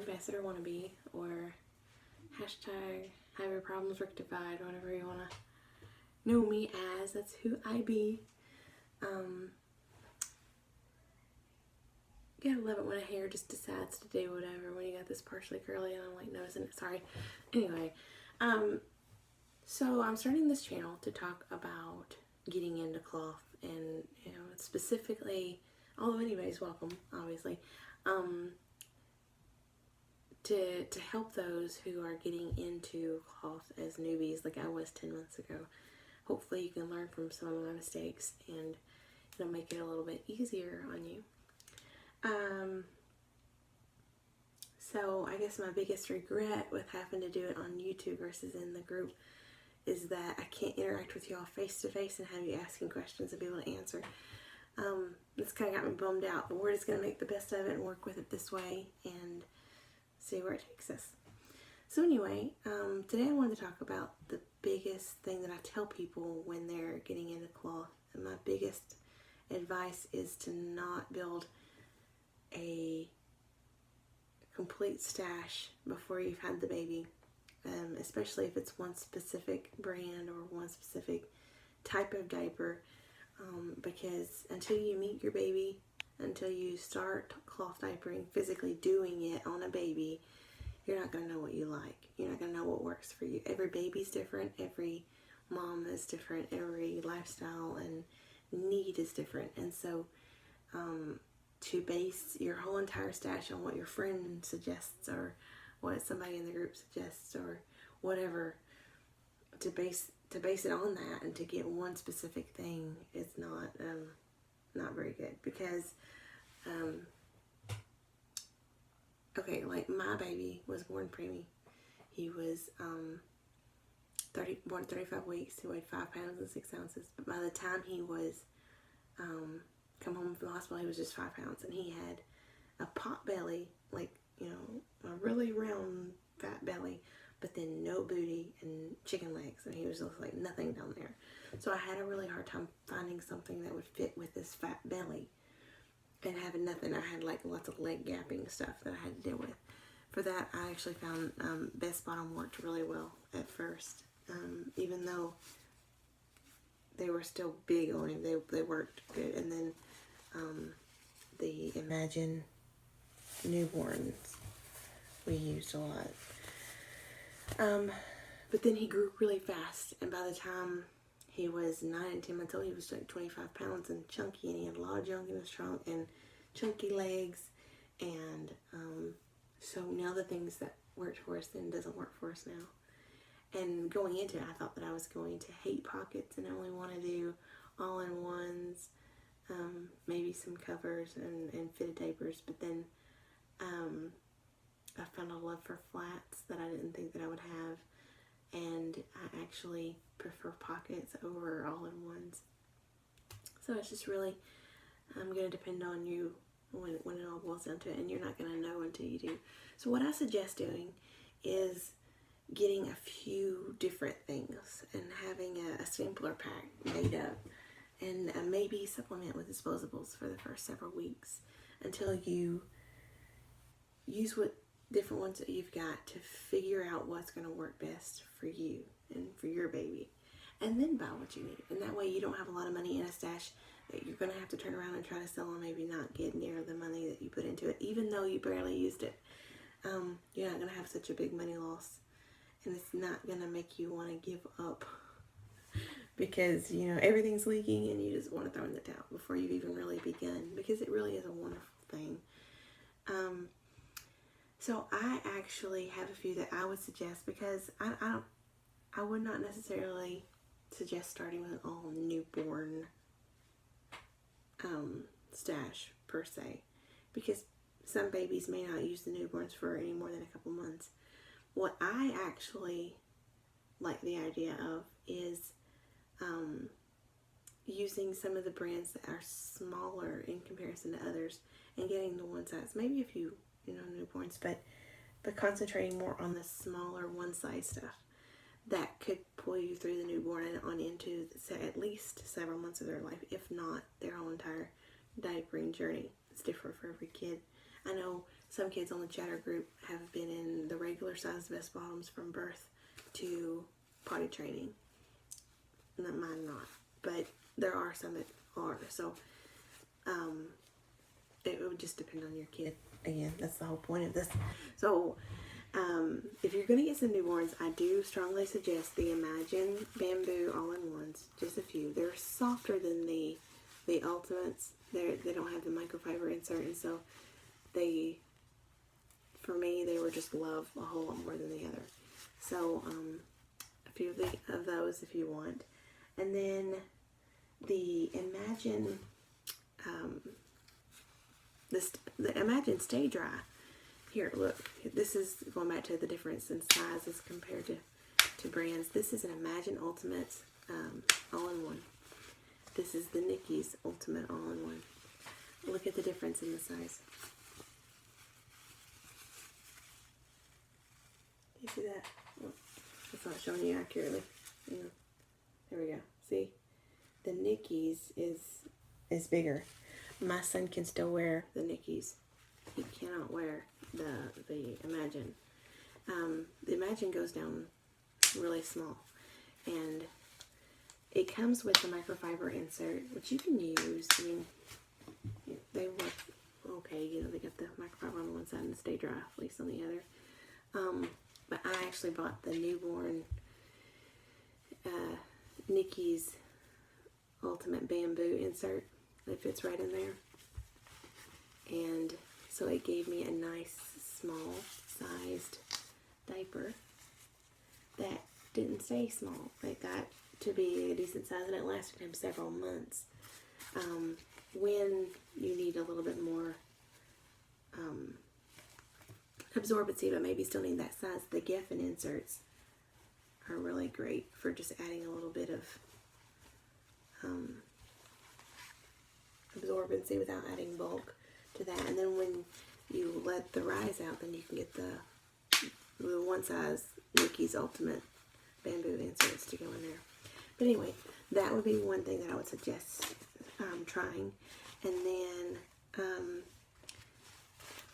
ambassador wannabe, or hashtag have your problems rectified, whatever you want to know me as. That's who I be. You gotta love it when a hair just decides to do whatever when you got this partially curly and I'm like noticing it. Sorry. Anyway, so I'm starting this channel to talk about getting into cloth, and specifically, although anybody's welcome, obviously, to help those who are getting into cloth as newbies, like I was 10 months ago. Hopefully, you can learn from some of my mistakes, and it'll make it a little bit easier on you. So I guess my biggest regret with having to do it on YouTube versus in the group is that I can't interact with y'all face to face and have you asking questions and be able to answer. This kind of got me bummed out, but we're just going to make the best of it and work with it this way and see where it takes us. So anyway, today I wanted to talk about the biggest thing that I tell people when they're getting into cloth. And my biggest advice is to not build a complete stash before you've had the baby, especially if it's one specific brand or one specific type of diaper, because until you meet your baby, until you start cloth diapering, physically doing it on a baby, you're not going to know what you like. You're not going to know what works for you. Every baby's different, every mom is different, every lifestyle and need is different, and so to base your whole entire stash on what your friend suggests or what somebody in the group suggests or whatever, to base it on that and to get one specific thing is not very good, because okay, like my baby was born preemie. He was born 35 weeks. He weighed 5 pounds and 6 ounces, but by the time he was come home from the hospital, he was just 5 pounds, and he had a pot belly, like, a really round fat belly, but then no booty and chicken legs, and he was just like nothing down there. So I had a really hard time finding something that would fit with this fat belly and having nothing. I had like lots of leg gapping stuff that I had to deal with. For that, I actually found Best Bottom worked really well at first, even though they were still big on him. They worked good. And then the Imagine newborns we used a lot. But then he grew really fast, and by the time he was 9 and 10 months old, he was like 25 pounds and chunky, and he had a lot of junk in his trunk and chunky legs. And so now the things that worked for us then doesn't work for us now. And going into it, I thought that I was going to hate pockets and only want to do all-in-ones, maybe some covers and fitted diapers. But then I found a love for flats that I didn't think that I would have. And I actually prefer pockets over all-in-ones. So it's just really, I'm going to depend on you when it all boils down to it, and you're not going to know until you do. So what I suggest doing is getting a few different things and having a sampler pack made up, and maybe supplement with disposables for the first several weeks until you use what different ones that you've got to figure out what's going to work best for you and for your baby, and then buy what you need. And that way you don't have a lot of money in a stash that you're going to have to turn around and try to sell and maybe not get near the money that you put into it, even though you barely used it. You're not going to have such a big money loss, and it's not going to make you want to give up because everything's leaking and you just want to throw in the towel before you've even really begun, because it really is a wonderful thing. So I actually have a few that I would suggest, because I would not necessarily suggest starting with an all newborn stash per se, because some babies may not use the newborns for any more than a couple months. What I actually like the idea of is using some of the brands that are smaller in comparison to others and getting the one size, maybe a few newborns, but concentrating more on the smaller one size stuff that could pull you through the newborn and on into at least several months of their life, if not their whole entire diapering journey. It's different for every kid. I know some kids on the chatter group have been in the regular size vest bottoms from birth to potty training. Mine not, but there are some that are. So it would just depend on your kid. Again, that's the whole point of this. So if you're going to get some newborns, I do strongly suggest the Imagine Bamboo All-in-Ones. Just a few. They're softer than the Ultimates. They don't have the microfiber insert, and so they, for me, they were just love a whole lot more than the other. So a few of those if you want. And then the Imagine, the Imagine Stay Dry. Here, look. This is going back to the difference in sizes compared to brands. This is an Imagine Ultimate all-in-one. This is the Newbies Ultimate all-in-one. Look at the difference in the size. You see that? Oh, it's not showing you accurately. Yeah. There we go. See? The Newbies is bigger. My son can still wear the Newbies. He cannot wear the Imagine. The Imagine goes down really small, and it comes with a microfiber insert, which you can use. I mean, they work okay. You know, they got the microfiber on one side and the Stay Dry fleece on the other. But I actually bought the newborn Newbies Ultimate Bamboo insert that fits right in there, and so it gave me a nice small sized diaper that didn't stay small. It got to be a decent size, and it lasted him several months. When you need a little bit more absorbency, but maybe still need that size, the Geffen inserts are really great for just adding a little bit of absorbency without adding bulk to that. And then when you let the rise out, then you can get the one size Newbies Ultimate Bamboo inserts to go in there. But anyway, that would be one thing that I would suggest trying. And then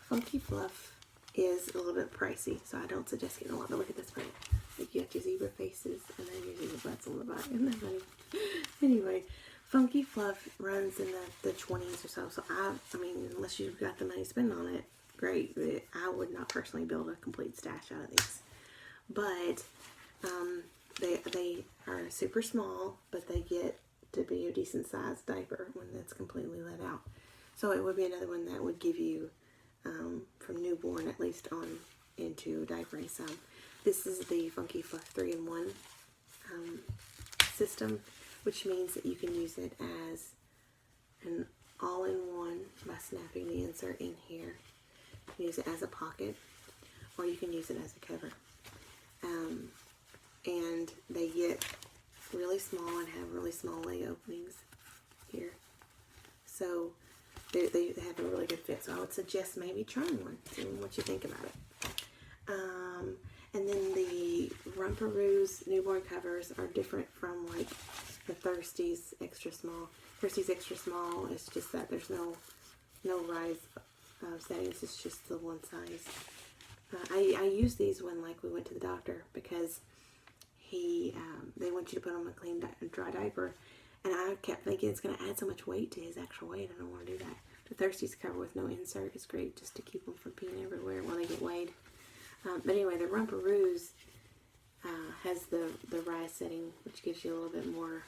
Funky Fluff is a little bit pricey, so I don't suggest getting a lot. But look at this print. Like, you got your zebra faces and then your zebra butts on the back. Isn't that funny? Anyway, Funky Fluff runs in the 20s or so. So I mean, unless you've got the money to spend on it, great. But I would not personally build a complete stash out of these. But they are super small, but they get to be a decent sized diaper when it's completely let out. So it would be another one that would give you from newborn at least on into diapering some. This is the Funky Fluff 3-in-1 system, which means that you can use it as an all-in-one by snapping the insert in here. You can use it as a pocket, or you can use it as a cover. And they get really small and have really small leg openings here. So they have a really good fit. So I would suggest maybe trying one, seeing what you think about it. And then the Rumperoos newborn covers are different from like the Thirsties Extra Small. Thirsties Extra Small is just that there's no rise settings. It's just the one size. I use these when like we went to the doctor because they want you to put on a clean dry diaper, and I kept thinking it's going to add so much weight to his actual weight. I don't want to do that. The Thirsties cover with no insert is great just to keep them from peeing everywhere while they get weighed. But anyway, the Rumperoos has the rise setting, which gives you a little bit more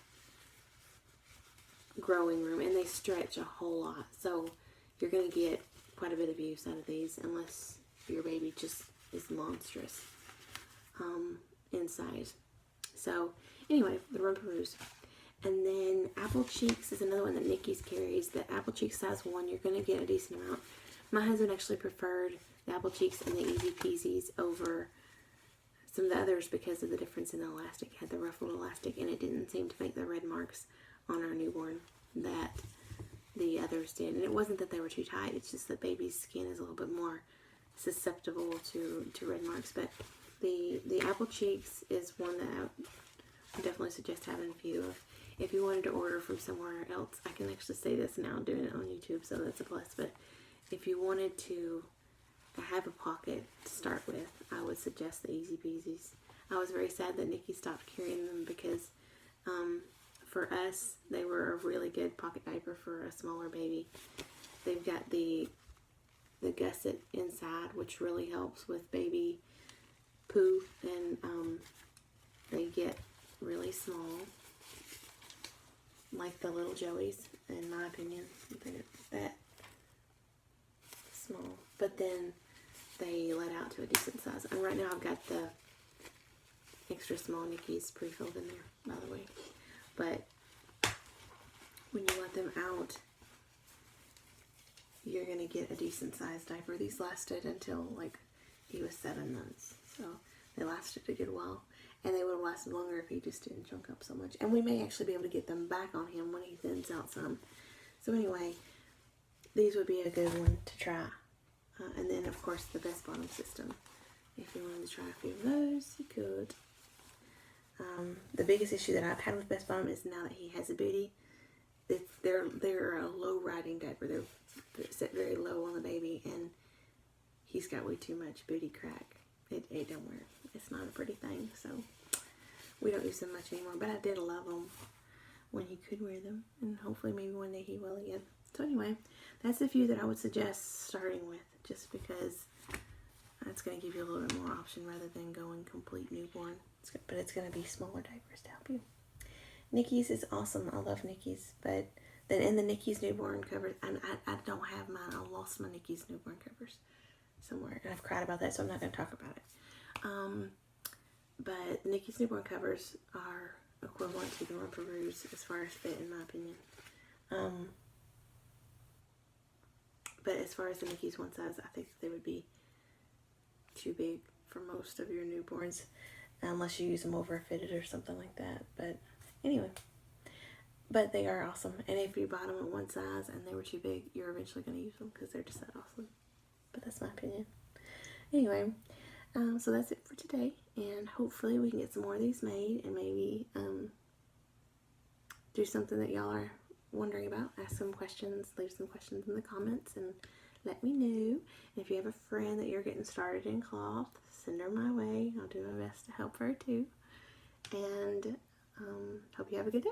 growing room, and they stretch a whole lot. So you're going to get quite a bit of use out of these, unless your baby just is monstrous in size. So anyway, the Rumperoos. And then Apple Cheeks is another one that Newbies carries. The Apple Cheeks size 1, you're going to get a decent amount. My husband actually preferred the Apple Cheeks and the Easy Peasies over some of the others because of the difference in the elastic. It had the ruffled elastic, and it didn't seem to make the red marks on our newborn that the others did. And it wasn't that they were too tight, it's just that baby's skin is a little bit more susceptible to red marks. But the Apple Cheeks is one that I definitely suggest having a few of. If you wanted to order from somewhere else, I can actually say this now, I'm doing it on YouTube, so that's a plus. But if you wanted to have a pocket to start with, I would suggest the Easy Peasies. I was very sad that Nikki stopped carrying them because for us, they were a really good pocket diaper for a smaller baby. They've got the gusset inside, which really helps with baby poo, and they get really small, like the little Joeys, in my opinion. They're that small, but then they let out to a decent size. And right now I've got the extra small Nickies pre-filled in there, by the way. But when you let them out, you're going to get a decent sized diaper. These lasted until like he was 7 months. So they lasted a good while. And they would have lasted longer if he just didn't chunk up so much. And we may actually be able to get them back on him when he thins out some. So anyway, these would be a good one to try. And then of course the Best Bottom system. If you wanted to try a few of those, you could. The biggest issue that I've had with Best Bottom is now that he has a booty, they're a low riding diaper. They're set very low on the baby, and he's got way too much booty crack. It don't work. It's not a pretty thing, so we don't use them much anymore. But I did love them when he could wear them, and hopefully maybe one day he will again. So anyway, that's a few that I would suggest starting with, just because it's going to give you a little bit more option rather than going complete newborn. But it's going to be smaller diapers to help you. Nickies is awesome. I love Nickies. But then in the Nickies newborn covers, I don't have mine. I lost my Nickies newborn covers somewhere. And I've cried about that, so I'm not going to talk about it. But Nickies newborn covers are equivalent to the Romper-Roos as far as fit, in my opinion. But as far as the Nickies one size, I think they would be too big for most of your newborns, unless you use them overfitted or something like that. But anyway, but they are awesome. And if you bought them at one size and they were too big, you're eventually going to use them because they're just that awesome. But that's my opinion. Anyway, so that's it for today, and hopefully we can get some more of these made, and maybe do something that y'all are wondering about. Ask some questions, leave some questions in the comments, and let me know. And if you have a friend that you're getting started in cloth, send her my way. I'll do my best to help her too. And hope you have a good day.